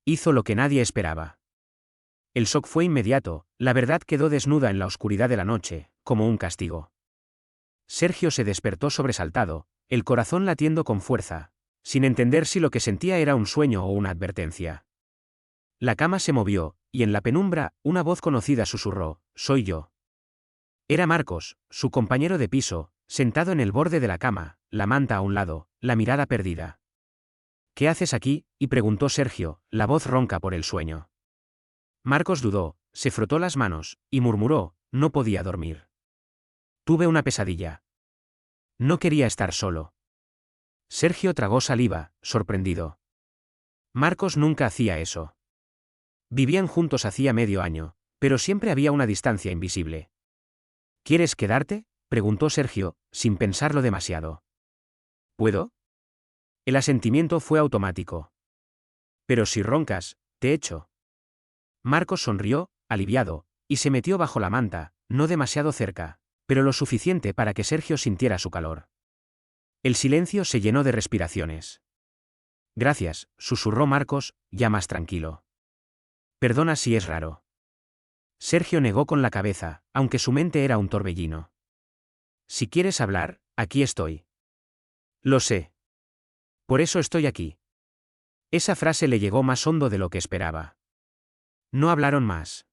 Hizo lo que nadie esperaba. El shock fue inmediato, la verdad quedó desnuda en la oscuridad de la noche, como un castigo. Sergio se despertó sobresaltado, el corazón latiendo con fuerza, sin entender si lo que sentía era un sueño o una advertencia. La cama se movió, y en la penumbra, una voz conocida susurró: «Soy yo». Era Marcos, su compañero de piso, sentado en el borde de la cama, la manta a un lado, la mirada perdida. «¿Qué haces aquí?», y preguntó Sergio, la voz ronca por el sueño. Marcos dudó, se frotó las manos, y murmuró: «No podía dormir. Tuve una pesadilla. No quería estar solo». Sergio tragó saliva, sorprendido. Marcos nunca hacía eso. Vivían juntos hacía medio año, pero siempre había una distancia invisible. «¿Quieres quedarte?», preguntó Sergio, sin pensarlo demasiado. «¿Puedo?». El asentimiento fue automático. «Pero si roncas, te echo». Marcos sonrió, aliviado, y se metió bajo la manta, no demasiado cerca, pero lo suficiente para que Sergio sintiera su calor. El silencio se llenó de respiraciones. «Gracias», susurró Marcos, ya más tranquilo. «Perdona si es raro». Sergio negó con la cabeza, aunque su mente era un torbellino. «Si quieres hablar, aquí estoy». «Lo sé. Por eso estoy aquí». Esa frase le llegó más hondo de lo que esperaba. No hablaron más.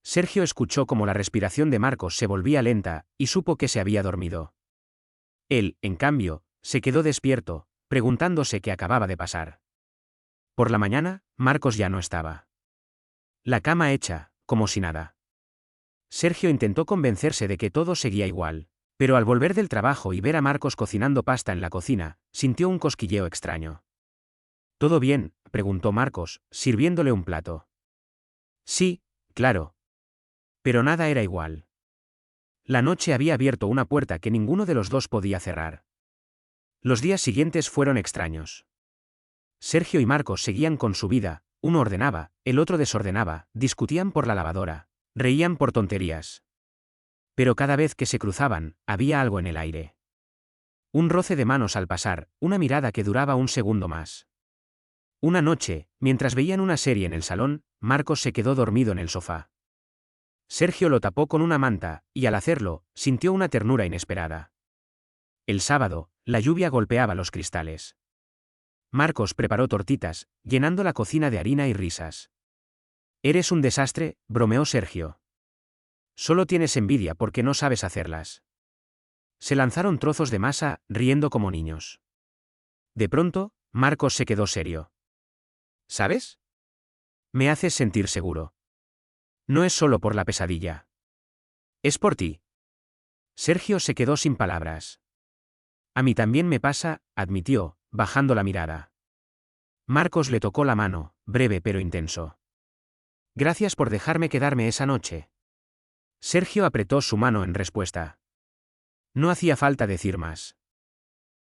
Sergio escuchó cómo la respiración de Marcos se volvía lenta, y supo que se había dormido. Él, en cambio, se quedó despierto, preguntándose qué acababa de pasar. Por la mañana, Marcos ya no estaba. La cama hecha, como si nada. Sergio intentó convencerse de que todo seguía igual, pero al volver del trabajo y ver a Marcos cocinando pasta en la cocina, sintió un cosquilleo extraño. «¿Todo bien?», preguntó Marcos, sirviéndole un plato. «Sí, claro». Pero nada era igual. La noche había abierto una puerta que ninguno de los dos podía cerrar. Los días siguientes fueron extraños. Sergio y Marcos seguían con su vida, uno ordenaba, el otro desordenaba, discutían por la lavadora, reían por tonterías. Pero cada vez que se cruzaban, había algo en el aire. Un roce de manos al pasar, una mirada que duraba un segundo más. Una noche, mientras veían una serie en el salón, Marcos se quedó dormido en el sofá. Sergio lo tapó con una manta, y al hacerlo, sintió una ternura inesperada. El sábado, la lluvia golpeaba los cristales. Marcos preparó tortitas, llenando la cocina de harina y risas. «Eres un desastre», bromeó Sergio. «Solo tienes envidia porque no sabes hacerlas». Se lanzaron trozos de masa, riendo como niños. De pronto, Marcos se quedó serio. «¿Sabes? Me haces sentir seguro. No es solo por la pesadilla. Es por ti». Sergio se quedó sin palabras. «A mí también me pasa», admitió, bajando la mirada. Marcos le tocó la mano, breve pero intenso. «Gracias por dejarme quedarme esa noche». Sergio apretó su mano en respuesta. No hacía falta decir más.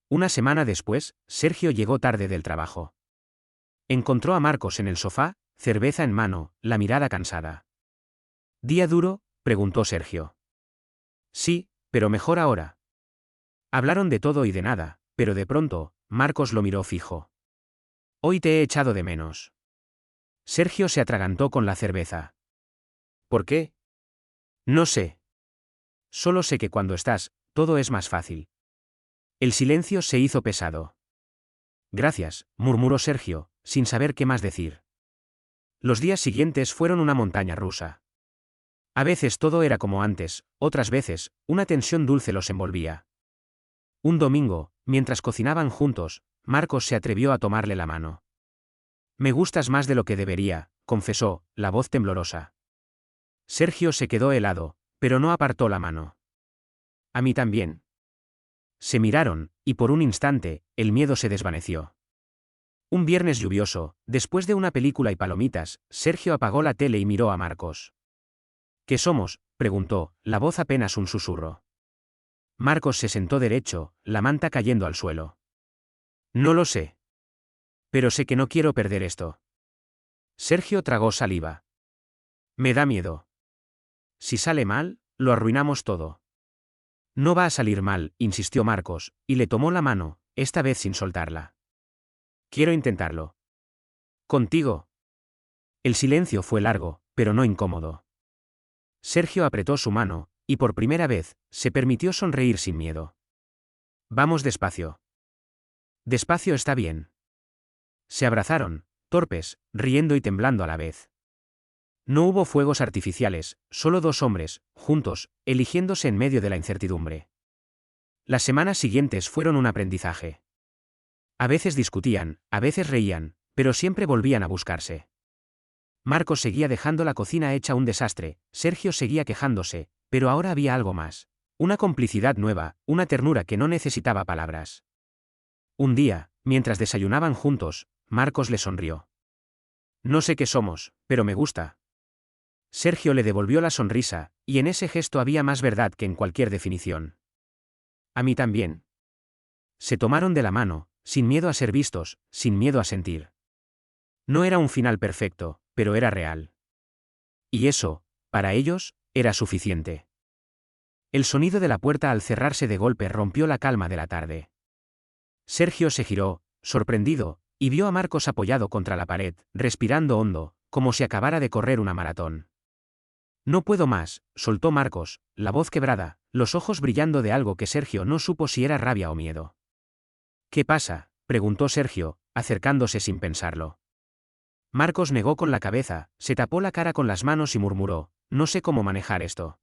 Una semana después, Sergio llegó tarde del trabajo. Encontró a Marcos en el sofá, cerveza en mano, la mirada cansada. «¿Día duro?», preguntó Sergio. «Sí, pero mejor ahora». Hablaron de todo y de nada, pero de pronto, Marcos lo miró fijo. «Hoy te he echado de menos». Sergio se atragantó con la cerveza. «¿Por qué?». «No sé. Solo sé que cuando estás, todo es más fácil». El silencio se hizo pesado. «Gracias», murmuró Sergio, sin saber qué más decir. Los días siguientes fueron una montaña rusa. A veces todo era como antes, otras veces, una tensión dulce los envolvía. Un domingo, mientras cocinaban juntos, Marcos se atrevió a tomarle la mano. «Me gustas más de lo que debería», confesó, la voz temblorosa. Sergio se quedó helado, pero no apartó la mano. «A mí también». Se miraron, y por un instante, el miedo se desvaneció. Un viernes lluvioso, después de una película y palomitas, Sergio apagó la tele y miró a Marcos. «¿Qué somos?», preguntó, la voz apenas un susurro. Marcos se sentó derecho, la manta cayendo al suelo. «No lo sé. Pero sé que no quiero perder esto». Sergio tragó saliva. «Me da miedo. Si sale mal, lo arruinamos todo». «No va a salir mal», insistió Marcos, y le tomó la mano, esta vez sin soltarla. «Quiero intentarlo». «¿Contigo?». El silencio fue largo, pero no incómodo. Sergio apretó su mano, y por primera vez, se permitió sonreír sin miedo. Vamos despacio. Despacio está bien. Se abrazaron, torpes, riendo y temblando a la vez. No hubo fuegos artificiales, solo dos hombres, juntos, eligiéndose en medio de la incertidumbre. Las semanas siguientes fueron un aprendizaje. A veces discutían, a veces reían, pero siempre volvían a buscarse. Marcos seguía dejando la cocina hecha un desastre, Sergio seguía quejándose, pero ahora había algo más. Una complicidad nueva, una ternura que no necesitaba palabras. Un día, mientras desayunaban juntos, Marcos le sonrió. No sé qué somos, pero me gusta. Sergio le devolvió la sonrisa, y en ese gesto había más verdad que en cualquier definición. A mí también. Se tomaron de la mano, sin miedo a ser vistos, sin miedo a sentir. No era un final perfecto, pero era real. Y eso, para ellos, era suficiente. El sonido de la puerta al cerrarse de golpe rompió la calma de la tarde. Sergio se giró, sorprendido, y vio a Marcos apoyado contra la pared, respirando hondo, como si acabara de correr una maratón. No puedo más, soltó Marcos, la voz quebrada, los ojos brillando de algo que Sergio no supo si era rabia o miedo. ¿Qué pasa?, preguntó Sergio, acercándose sin pensarlo. Marcos negó con la cabeza, se tapó la cara con las manos y murmuró, no sé cómo manejar esto.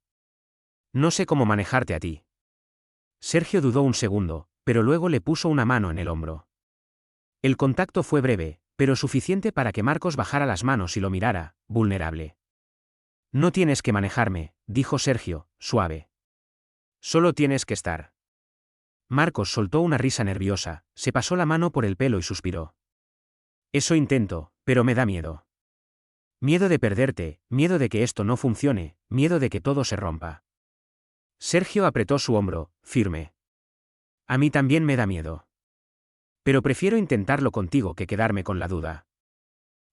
No sé cómo manejarte a ti. Sergio dudó un segundo, pero luego le puso una mano en el hombro. El contacto fue breve, pero suficiente para que Marcos bajara las manos y lo mirara, vulnerable. No tienes que manejarme, dijo Sergio, suave. Solo tienes que estar. Marcos soltó una risa nerviosa, se pasó la mano por el pelo y suspiró. Eso intento, pero me da miedo. Miedo de perderte, miedo de que esto no funcione, miedo de que todo se rompa. Sergio apretó su hombro, firme. A mí también me da miedo. Pero prefiero intentarlo contigo que quedarme con la duda.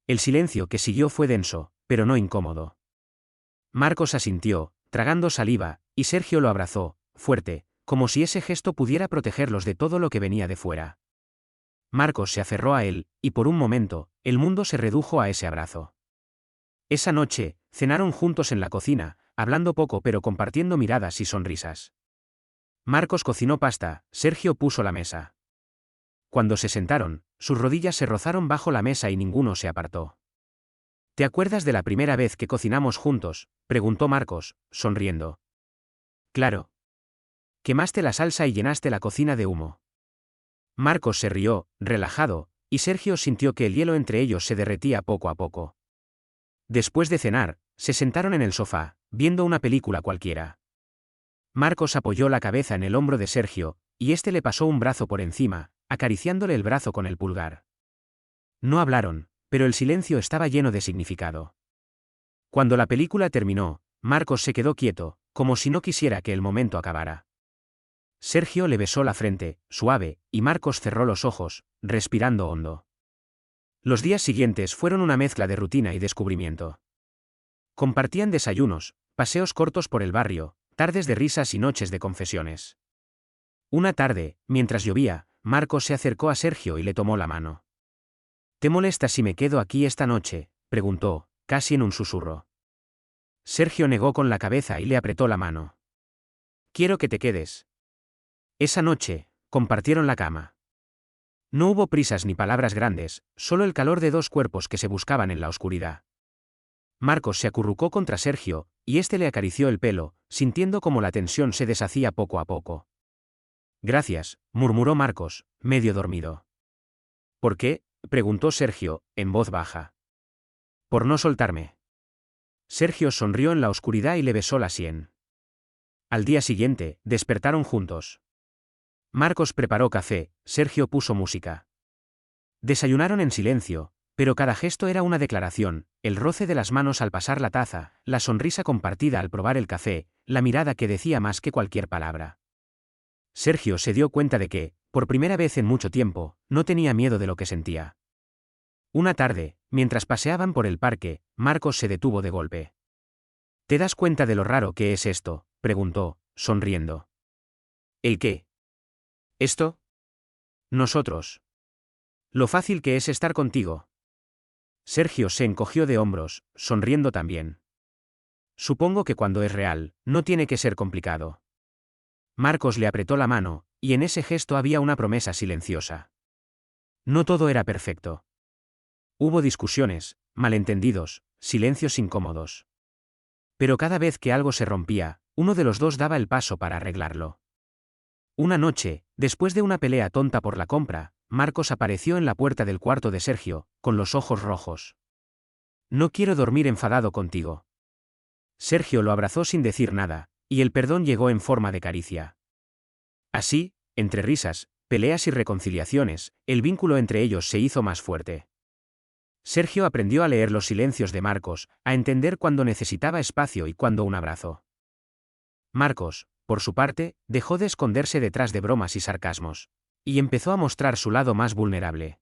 El silencio que siguió fue denso, pero no incómodo. Marcos asintió, tragando saliva, y Sergio lo abrazó, fuerte, como si ese gesto pudiera protegerlos de todo lo que venía de fuera. Marcos se aferró a él, y por un momento, el mundo se redujo a ese abrazo. Esa noche, cenaron juntos en la cocina, hablando poco pero compartiendo miradas y sonrisas. Marcos cocinó pasta, Sergio puso la mesa. Cuando se sentaron, sus rodillas se rozaron bajo la mesa y ninguno se apartó. ¿Te acuerdas de la primera vez que cocinamos juntos?, preguntó Marcos, sonriendo. Claro. Quemaste la salsa y llenaste la cocina de humo. Marcos se rió, relajado, y Sergio sintió que el hielo entre ellos se derretía poco a poco. Después de cenar, se sentaron en el sofá, viendo una película cualquiera. Marcos apoyó la cabeza en el hombro de Sergio, y éste le pasó un brazo por encima, acariciándole el brazo con el pulgar. No hablaron, pero el silencio estaba lleno de significado. Cuando la película terminó, Marcos se quedó quieto, como si no quisiera que el momento acabara. Sergio le besó la frente, suave, y Marcos cerró los ojos, respirando hondo. Los días siguientes fueron una mezcla de rutina y descubrimiento. Compartían desayunos, paseos cortos por el barrio, tardes de risas y noches de confesiones. Una tarde, mientras llovía, Marcos se acercó a Sergio y le tomó la mano. ¿Te molesta si me quedo aquí esta noche?, preguntó, casi en un susurro. Sergio negó con la cabeza y le apretó la mano. Quiero que te quedes. Esa noche, compartieron la cama. No hubo prisas ni palabras grandes, solo el calor de dos cuerpos que se buscaban en la oscuridad. Marcos se acurrucó contra Sergio, y éste le acarició el pelo, sintiendo como la tensión se deshacía poco a poco. Gracias, murmuró Marcos, medio dormido. ¿Por qué?, preguntó Sergio, en voz baja. Por no soltarme. Sergio sonrió en la oscuridad y le besó la sien. Al día siguiente, despertaron juntos. Marcos preparó café, Sergio puso música. Desayunaron en silencio, pero cada gesto era una declaración, el roce de las manos al pasar la taza, la sonrisa compartida al probar el café, la mirada que decía más que cualquier palabra. Sergio se dio cuenta de que, por primera vez en mucho tiempo, no tenía miedo de lo que sentía. Una tarde, mientras paseaban por el parque, Marcos se detuvo de golpe. ¿Te das cuenta de lo raro que es esto?, preguntó, sonriendo. ¿El qué? ¿Esto? Nosotros. Lo fácil que es estar contigo. Sergio se encogió de hombros, sonriendo también. Supongo que cuando es real, no tiene que ser complicado. Marcos le apretó la mano, y en ese gesto había una promesa silenciosa. No todo era perfecto. Hubo discusiones, malentendidos, silencios incómodos. Pero cada vez que algo se rompía, uno de los dos daba el paso para arreglarlo. Una noche, después de una pelea tonta por la compra, Marcos apareció en la puerta del cuarto de Sergio, con los ojos rojos. No quiero dormir enfadado contigo. Sergio lo abrazó sin decir nada, y el perdón llegó en forma de caricia. Así, entre risas, peleas y reconciliaciones, el vínculo entre ellos se hizo más fuerte. Sergio aprendió a leer los silencios de Marcos, a entender cuándo necesitaba espacio y cuándo un abrazo. Marcos, por su parte, dejó de esconderse detrás de bromas y sarcasmos, y empezó a mostrar su lado más vulnerable.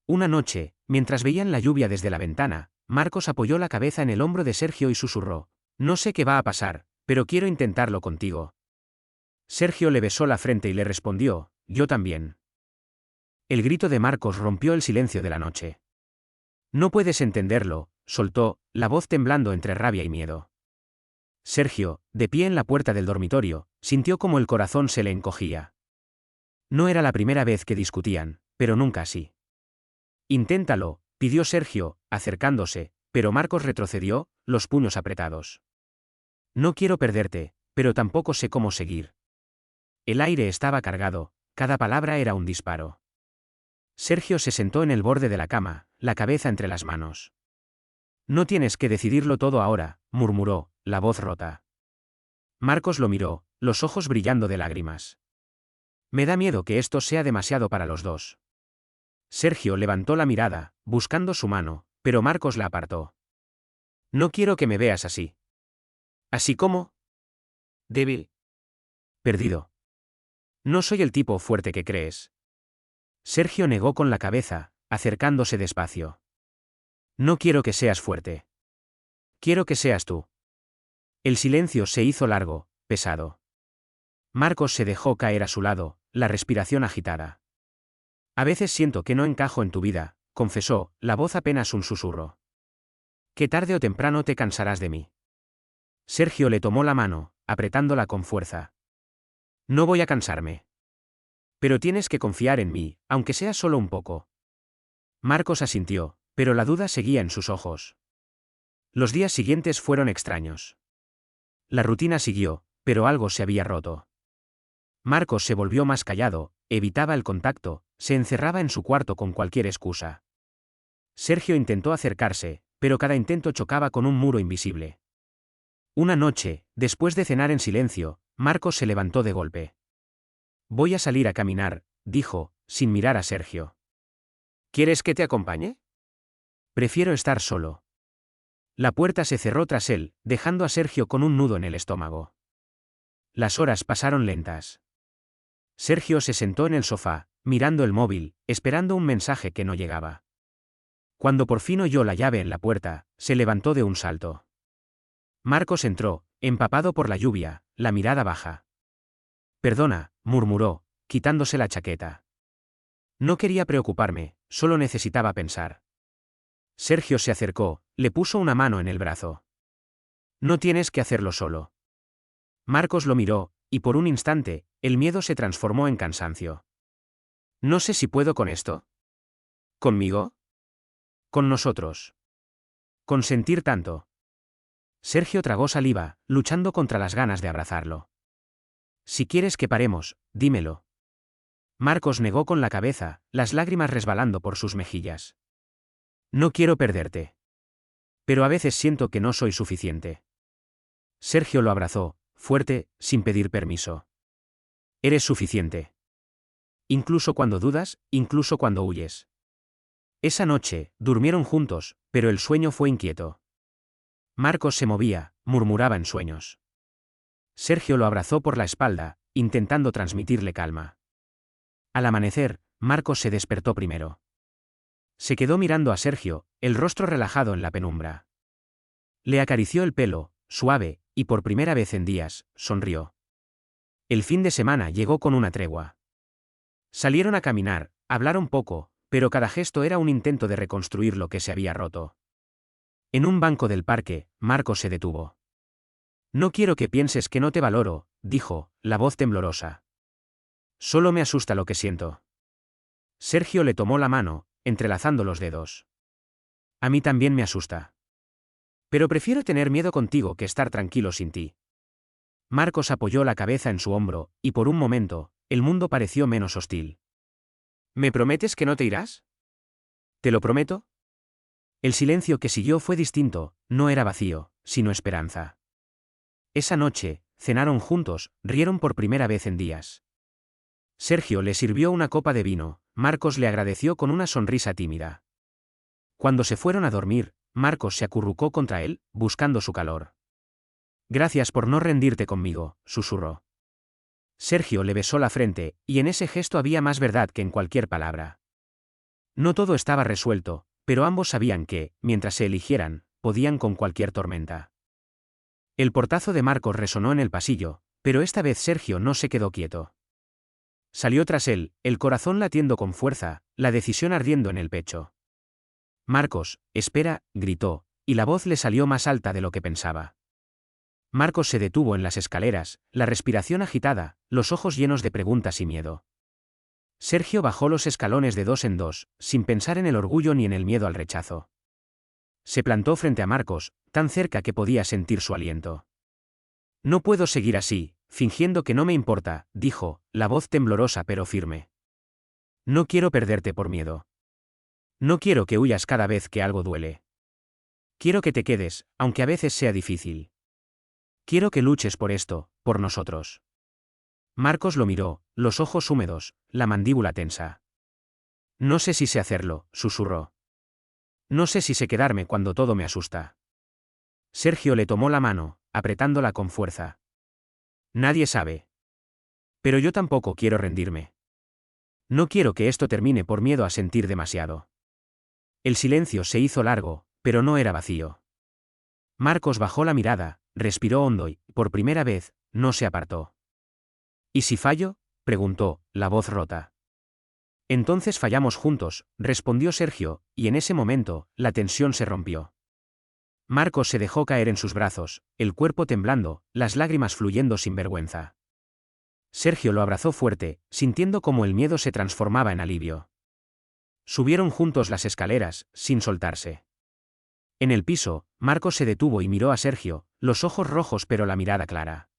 Una noche, mientras veían la lluvia desde la ventana, Marcos apoyó la cabeza en el hombro de Sergio y susurró: «No sé qué va a pasar, pero quiero intentarlo contigo». Sergio le besó la frente y le respondió: «Yo también». El grito de Marcos rompió el silencio de la noche. «No puedes entenderlo», soltó, la voz temblando entre rabia y miedo. Sergio, de pie en la puerta del dormitorio, sintió como el corazón se le encogía. No era la primera vez que discutían, pero nunca así. «Inténtalo», pidió Sergio, acercándose, pero Marcos retrocedió, los puños apretados. «No quiero perderte, pero tampoco sé cómo seguir». El aire estaba cargado, cada palabra era un disparo. Sergio se sentó en el borde de la cama, la cabeza entre las manos. «No tienes que decidirlo todo ahora», murmuró, la voz rota. Marcos lo miró, los ojos brillando de lágrimas. «Me da miedo que esto sea demasiado para los dos». Sergio levantó la mirada, buscando su mano, pero Marcos la apartó. «No quiero que me veas así». «¿Así como?» «Débil». «Perdido». «No soy el tipo fuerte que crees». Sergio negó con la cabeza, acercándose despacio. «No quiero que seas fuerte. Quiero que seas tú». El silencio se hizo largo, pesado. Marcos se dejó caer a su lado, la respiración agitada. «A veces siento que no encajo en tu vida», confesó, la voz apenas un susurro. «Que tarde o temprano te cansarás de mí». Sergio le tomó la mano, apretándola con fuerza. «No voy a cansarme. Pero tienes que confiar en mí, aunque sea solo un poco». Marcos asintió, pero la duda seguía en sus ojos. Los días siguientes fueron extraños. La rutina siguió, pero algo se había roto. Marcos se volvió más callado, evitaba el contacto, se encerraba en su cuarto con cualquier excusa. Sergio intentó acercarse, pero cada intento chocaba con un muro invisible. Una noche, después de cenar en silencio, Marcos se levantó de golpe. «Voy a salir a caminar», dijo, sin mirar a Sergio. «¿Quieres que te acompañe?» «Prefiero estar solo». La puerta se cerró tras él, dejando a Sergio con un nudo en el estómago. Las horas pasaron lentas. Sergio se sentó en el sofá, mirando el móvil, esperando un mensaje que no llegaba. Cuando por fin oyó la llave en la puerta, se levantó de un salto. Marcos entró, empapado por la lluvia, la mirada baja. «Perdona», murmuró, quitándose la chaqueta. «No quería preocuparme, solo necesitaba pensar». Sergio se acercó, le puso una mano en el brazo. «No tienes que hacerlo solo». Marcos lo miró, y por un instante, el miedo se transformó en cansancio. «No sé si puedo con esto». «¿Conmigo?» «Con nosotros». «Consentir tanto». Sergio tragó saliva, luchando contra las ganas de abrazarlo. «Si quieres que paremos, dímelo». Marcos negó con la cabeza, las lágrimas resbalando por sus mejillas. «No quiero perderte. Pero a veces siento que no soy suficiente». Sergio lo abrazó, fuerte, sin pedir permiso. «Eres suficiente. Incluso cuando dudas, incluso cuando huyes». Esa noche, durmieron juntos, pero el sueño fue inquieto. Marcos se movía, murmuraba en sueños. Sergio lo abrazó por la espalda, intentando transmitirle calma. Al amanecer, Marcos se despertó primero. Se quedó mirando a Sergio, el rostro relajado en la penumbra. Le acarició el pelo, suave, y por primera vez en días, sonrió. El fin de semana llegó con una tregua. Salieron a caminar, hablaron poco, pero cada gesto era un intento de reconstruir lo que se había roto. En un banco del parque, Marcos se detuvo. No quiero que pienses que no te valoro, dijo, la voz temblorosa. Solo me asusta lo que siento. Sergio le tomó la mano, entrelazando los dedos. A mí también me asusta. Pero prefiero tener miedo contigo que estar tranquilo sin ti. Marcos apoyó la cabeza en su hombro, y por un momento, el mundo pareció menos hostil. ¿Me prometes que no te irás? ¿Te lo prometo? El silencio que siguió fue distinto, no era vacío, sino esperanza. Esa noche, cenaron juntos, rieron por primera vez en días. Sergio le sirvió una copa de vino, Marcos le agradeció con una sonrisa tímida. Cuando se fueron a dormir, Marcos se acurrucó contra él, buscando su calor. Gracias por no rendirte conmigo, susurró. Sergio le besó la frente, y en ese gesto había más verdad que en cualquier palabra. No todo estaba resuelto, pero ambos sabían que, mientras se eligieran, podían con cualquier tormenta. El portazo de Marcos resonó en el pasillo, pero esta vez Sergio no se quedó quieto. Salió tras él, el corazón latiendo con fuerza, la decisión ardiendo en el pecho. Marcos, espera, gritó, y la voz le salió más alta de lo que pensaba. Marcos se detuvo en las escaleras, la respiración agitada, los ojos llenos de preguntas y miedo. Sergio bajó los escalones de dos en dos, sin pensar en el orgullo ni en el miedo al rechazo. Se plantó frente a Marcos, tan cerca que podía sentir su aliento. No puedo seguir así, fingiendo que no me importa, dijo, la voz temblorosa pero firme. No quiero perderte por miedo. No quiero que huyas cada vez que algo duele. Quiero que te quedes, aunque a veces sea difícil. Quiero que luches por esto, por nosotros. Marcos lo miró, los ojos húmedos, la mandíbula tensa. No sé si sé hacerlo, susurró. No sé si sé quedarme cuando todo me asusta. Sergio le tomó la mano, apretándola con fuerza. Nadie sabe. Pero yo tampoco quiero rendirme. No quiero que esto termine por miedo a sentir demasiado. El silencio se hizo largo, pero no era vacío. Marcos bajó la mirada, respiró hondo y, por primera vez, no se apartó. ¿Y si fallo?, preguntó, la voz rota. Entonces fallamos juntos, respondió Sergio, y en ese momento, la tensión se rompió. Marcos se dejó caer en sus brazos, el cuerpo temblando, las lágrimas fluyendo sin vergüenza. Sergio lo abrazó fuerte, sintiendo cómo el miedo se transformaba en alivio. Subieron juntos las escaleras, sin soltarse. En el piso, Marcos se detuvo y miró a Sergio, los ojos rojos pero la mirada clara.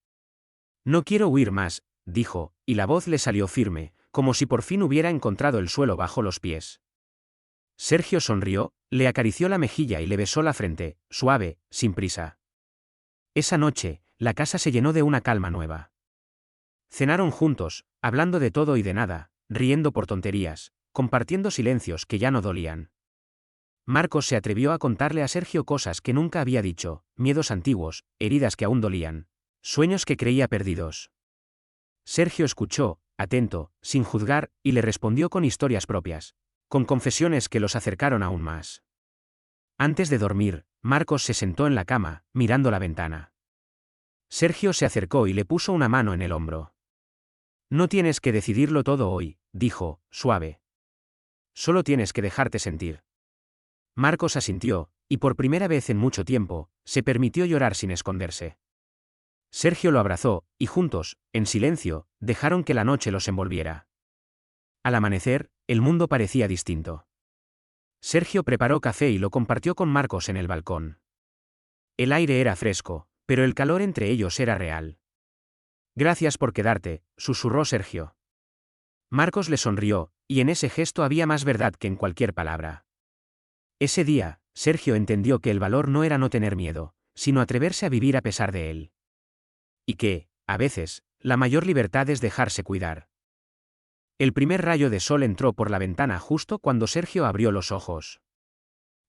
No quiero huir más, dijo, y la voz le salió firme, como si por fin hubiera encontrado el suelo bajo los pies. Sergio sonrió, le acarició la mejilla y le besó la frente, suave, sin prisa. Esa noche, la casa se llenó de una calma nueva. Cenaron juntos, hablando de todo y de nada, riendo por tonterías, compartiendo silencios que ya no dolían. Marcos se atrevió a contarle a Sergio cosas que nunca había dicho, miedos antiguos, heridas que aún dolían, sueños que creía perdidos. Sergio escuchó, atento, sin juzgar, y le respondió con historias propias, con confesiones que los acercaron aún más. Antes de dormir, Marcos se sentó en la cama, mirando la ventana. Sergio se acercó y le puso una mano en el hombro. No tienes que decidirlo todo hoy, dijo, suave. Solo tienes que dejarte sentir. Marcos asintió, y por primera vez en mucho tiempo, se permitió llorar sin esconderse. Sergio lo abrazó, y juntos, en silencio, dejaron que la noche los envolviera. Al amanecer, el mundo parecía distinto. Sergio preparó café y lo compartió con Marcos en el balcón. El aire era fresco, pero el calor entre ellos era real. Gracias por quedarte, susurró Sergio. Marcos le sonrió, y en ese gesto había más verdad que en cualquier palabra. Ese día, Sergio entendió que el valor no era no tener miedo, sino atreverse a vivir a pesar de él. Y que, a veces, la mayor libertad es dejarse cuidar. El primer rayo de sol entró por la ventana justo cuando Sergio abrió los ojos.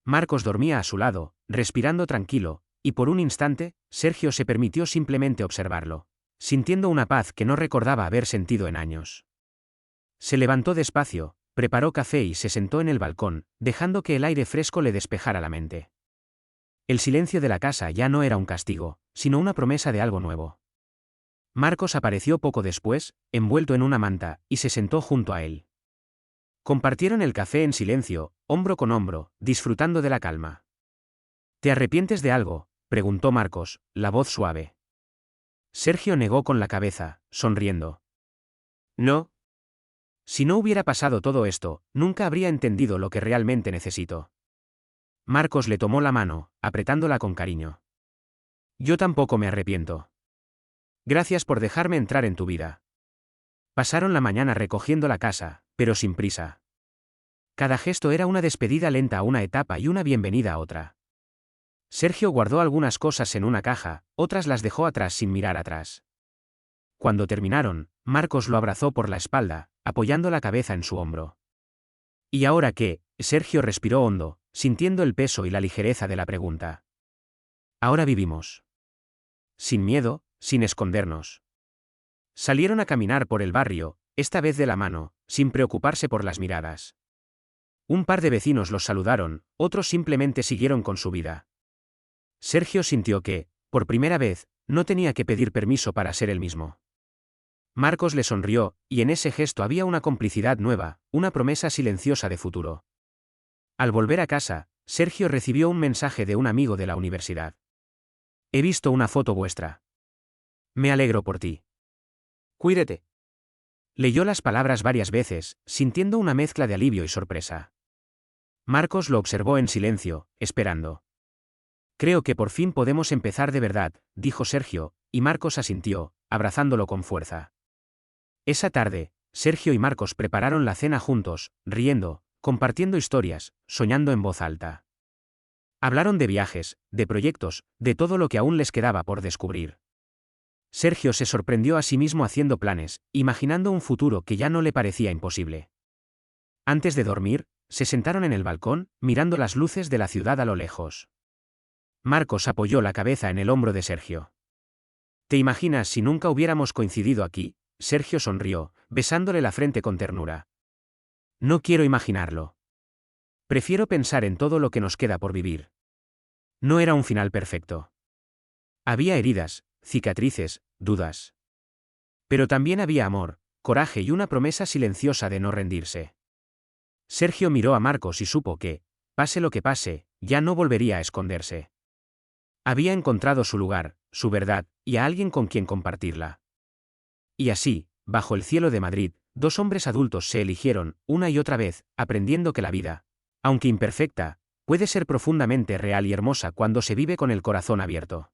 Marcos dormía a su lado, respirando tranquilo, y por un instante, Sergio se permitió simplemente observarlo, sintiendo una paz que no recordaba haber sentido en años. Se levantó despacio, preparó café y se sentó en el balcón, dejando que el aire fresco le despejara la mente. El silencio de la casa ya no era un castigo, sino una promesa de algo nuevo. Marcos apareció poco después, envuelto en una manta, y se sentó junto a él. Compartieron el café en silencio, hombro con hombro, disfrutando de la calma. ¿Te arrepientes de algo?, preguntó Marcos, la voz suave. Sergio negó con la cabeza, sonriendo. No. Si no hubiera pasado todo esto, nunca habría entendido lo que realmente necesito. Marcos le tomó la mano, apretándola con cariño. Yo tampoco me arrepiento. Gracias por dejarme entrar en tu vida. Pasaron la mañana recogiendo la casa, pero sin prisa. Cada gesto era una despedida lenta a una etapa y una bienvenida a otra. Sergio guardó algunas cosas en una caja, otras las dejó atrás sin mirar atrás. Cuando terminaron, Marcos lo abrazó por la espalda, apoyando la cabeza en su hombro. ¿Y ahora qué? Sergio respiró hondo, sintiendo el peso y la ligereza de la pregunta. Ahora vivimos. Sin miedo, sin escondernos. Salieron a caminar por el barrio, esta vez de la mano, sin preocuparse por las miradas. Un par de vecinos los saludaron, otros simplemente siguieron con su vida. Sergio sintió que, por primera vez, no tenía que pedir permiso para ser él mismo. Marcos le sonrió, y en ese gesto había una complicidad nueva, una promesa silenciosa de futuro. Al volver a casa, Sergio recibió un mensaje de un amigo de la universidad. He visto una foto vuestra. Me alegro por ti. Cuídate. Leyó las palabras varias veces, sintiendo una mezcla de alivio y sorpresa. Marcos lo observó en silencio, esperando. Creo que por fin podemos empezar de verdad, dijo Sergio, y Marcos asintió, abrazándolo con fuerza. Esa tarde, Sergio y Marcos prepararon la cena juntos, riendo, compartiendo historias, soñando en voz alta. Hablaron de viajes, de proyectos, de todo lo que aún les quedaba por descubrir. Sergio se sorprendió a sí mismo haciendo planes, imaginando un futuro que ya no le parecía imposible. Antes de dormir, se sentaron en el balcón, mirando las luces de la ciudad a lo lejos. Marcos apoyó la cabeza en el hombro de Sergio. ¿Te imaginas si nunca hubiéramos coincidido aquí? Sergio sonrió, besándole la frente con ternura. No quiero imaginarlo. Prefiero pensar en todo lo que nos queda por vivir. No era un final perfecto. Había heridas, cicatrices, dudas. Pero también había amor, coraje y una promesa silenciosa de no rendirse. Sergio miró a Marcos y supo que, pase lo que pase, ya no volvería a esconderse. Había encontrado su lugar, su verdad, y a alguien con quien compartirla. Y así, bajo el cielo de Madrid, dos hombres adultos se eligieron, una y otra vez, aprendiendo que la vida, aunque imperfecta, puede ser profundamente real y hermosa cuando se vive con el corazón abierto.